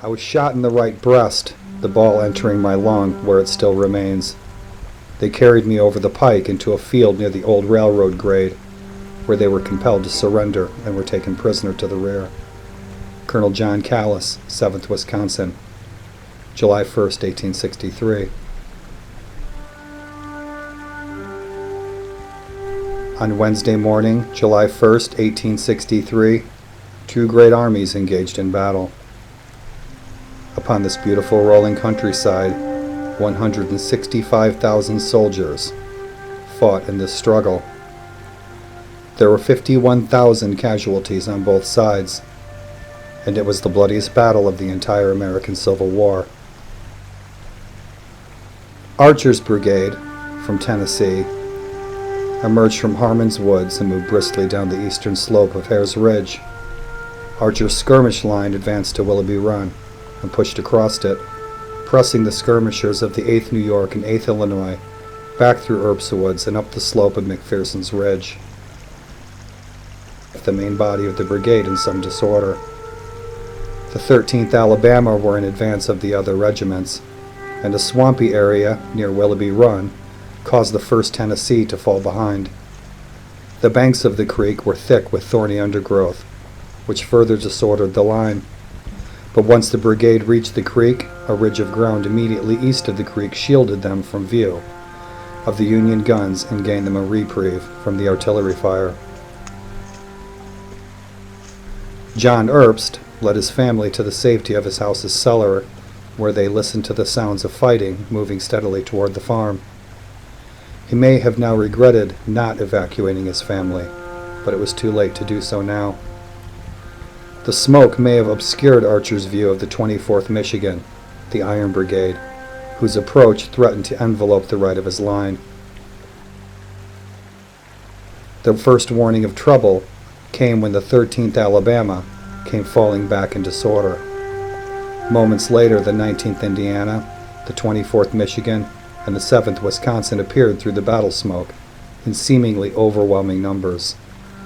I was shot in the right breast, the ball entering my lung, where it still remains. They carried me over the pike into a field near the old railroad grade, where they were compelled to surrender and were taken prisoner to the rear. Colonel John Callis, 7th Wisconsin, July 1st, 1863. On Wednesday morning, July 1st, 1863, two great armies engaged in battle. Upon this beautiful rolling countryside, 165,000 soldiers fought in this struggle. There were 51,000 casualties on both sides, and it was the bloodiest battle of the entire American Civil War. Archer's Brigade, from Tennessee, emerged from Harmon's woods and moved briskly down the eastern slope of Hare's Ridge. Archer's skirmish line advanced to Willoughby Run and pushed across it, pressing the skirmishers of the 8th New York and 8th Illinois back through Erbs Woods and up the slope of McPherson's Ridge. The main body of the brigade in some disorder. The 13th Alabama were in advance of the other regiments, and a swampy area near Willoughby Run caused the 1st Tennessee to fall behind. The banks of the creek were thick with thorny undergrowth, which further disordered the line. But once the brigade reached the creek, a ridge of ground immediately east of the creek shielded them from view of the Union guns and gained them a reprieve from the artillery fire. John Erbst led his family to the safety of his house's cellar, where they listened to the sounds of fighting moving steadily toward the farm. He may have now regretted not evacuating his family, but it was too late to do so now. The smoke may have obscured Archer's view of the 24th Michigan, the Iron Brigade, whose approach threatened to envelope the right of his line. The first warning of trouble came when the 13th Alabama came falling back in disorder. Moments later, the 19th Indiana, the 24th Michigan, and the 7th Wisconsin appeared through the battle smoke in seemingly overwhelming numbers.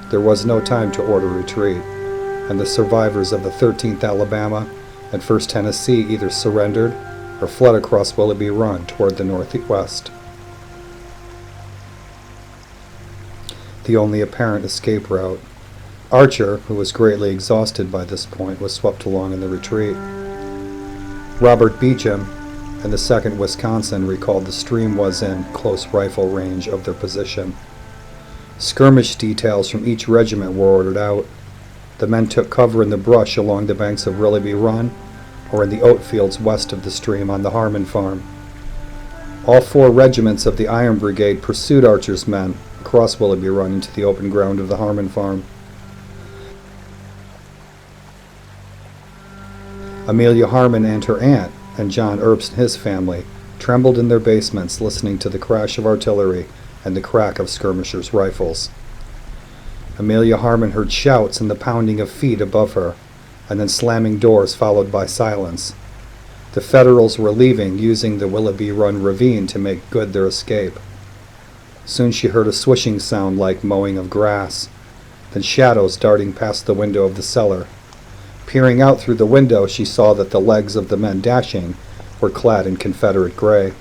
There was no time to order retreat, and the survivors of the 13th Alabama and 1st Tennessee either surrendered or fled across Willoughby Run toward the northwest. The only apparent escape route. Archer, who was greatly exhausted by this point, was swept along in the retreat. Robert Beecham and the 2nd Wisconsin recalled the stream was in close rifle range of their position. Skirmish details from each regiment were ordered out. The men took cover in the brush along the banks of Willoughby Run or in the oat fields west of the stream on the Harmon farm. All 4 regiments of the Iron Brigade pursued Archer's men across Willoughby Run into the open ground of the Harmon farm. Amelia Harmon and her aunt, and John Erbst and his family, trembled in their basements listening to the crash of artillery and the crack of skirmishers' rifles. Amelia Harmon heard shouts and the pounding of feet above her, and then slamming doors followed by silence. The Federals were leaving, using the Willoughby Run ravine to make good their escape. Soon she heard a swishing sound like mowing of grass, then shadows darting past the window of the cellar. Peering out through the window, she saw that the legs of the men dashing were clad in Confederate gray.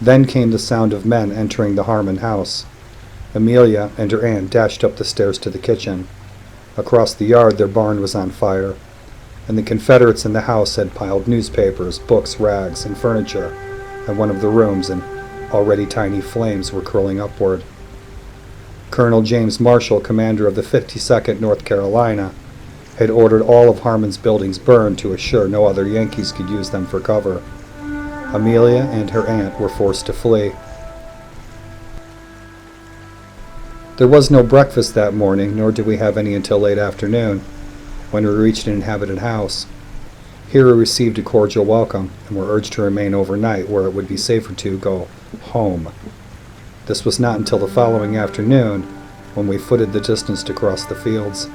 Then came the sound of men entering the Harmon house. Amelia and her aunt dashed up the stairs to the kitchen. Across the yard, their barn was on fire, and the Confederates in the house had piled newspapers, books, rags, and furniture in one of the rooms, and already tiny flames were curling upward. Colonel James Marshall, commander of the 52nd North Carolina, had ordered all of Harmon's buildings burned to assure no other Yankees could use them for cover. Amelia and her aunt were forced to flee. There was no breakfast that morning, nor did we have any until late afternoon, when we reached an inhabited house. Here we received a cordial welcome, and were urged to remain overnight where it would be safer to go home. This was not until the following afternoon, when we footed the distance to cross the fields.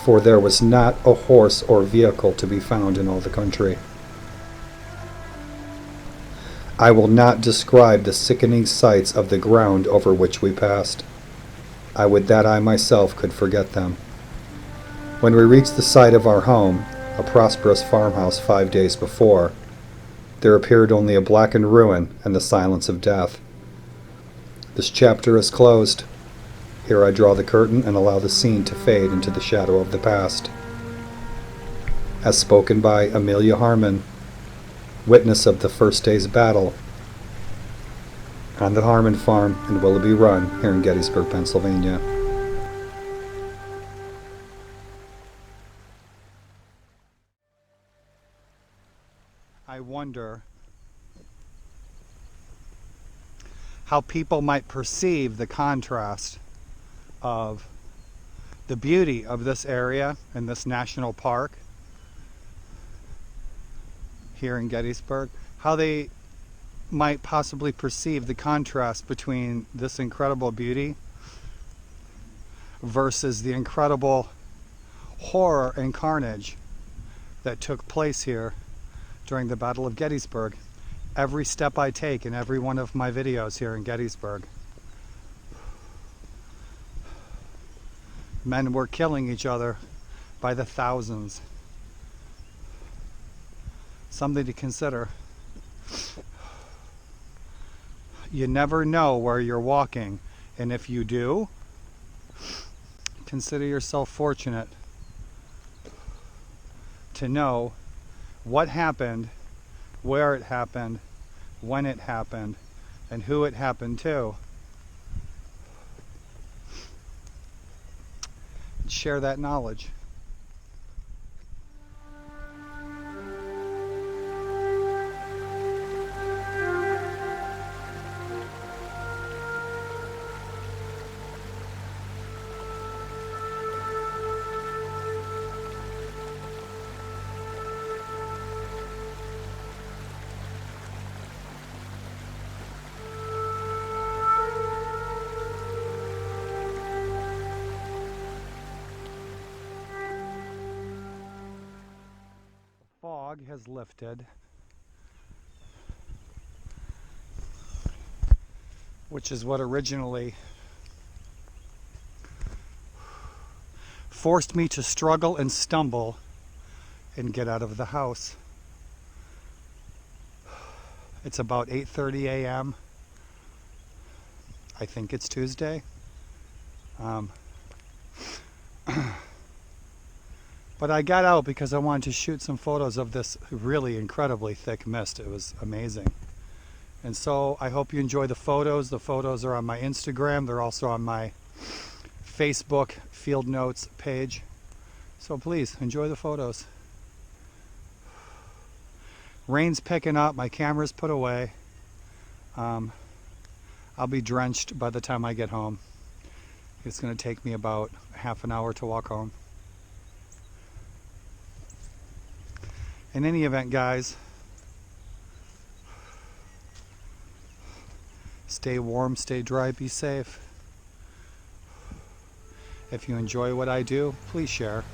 For there was not a horse or vehicle to be found in all the country. I will not describe the sickening sights of the ground over which we passed. I would that I myself could forget them. When we reached the site of our home, a prosperous farmhouse 5 days before, there appeared only a blackened ruin and the silence of death. This chapter is closed. Here I draw the curtain and allow the scene to fade into the shadow of the past. As spoken by Amelia Harmon, witness of the first day's battle on the Harmon farm in Willoughby Run here in Gettysburg, Pennsylvania. I wonder how people might perceive the contrast of the beauty of this area and this national park here in Gettysburg, how they might possibly perceive the contrast between this incredible beauty versus the incredible horror and carnage that took place here during the Battle of Gettysburg. Every step I take in every one of my videos here in Gettysburg, men were killing each other by the thousands. Something to consider. You never know where you're walking, and if you do, consider yourself fortunate to know what happened, where it happened, when it happened, and who it happened to. Share that knowledge. Fog has lifted, which is what originally forced me to struggle and stumble and get out of the house. It's about 8:30 a.m. I think it's Tuesday. But I got out because I wanted to shoot some photos of this really incredibly thick mist. It was amazing. And so I hope you enjoy the photos. The photos are on my Instagram. They're also on my Facebook Field Notes page. So please enjoy the photos. Rain's picking up. My camera's put away. I'll be drenched by the time I get home. It's going to take me about half an hour to walk home. In any event, guys, stay warm, stay dry, be safe. If you enjoy what I do, please share.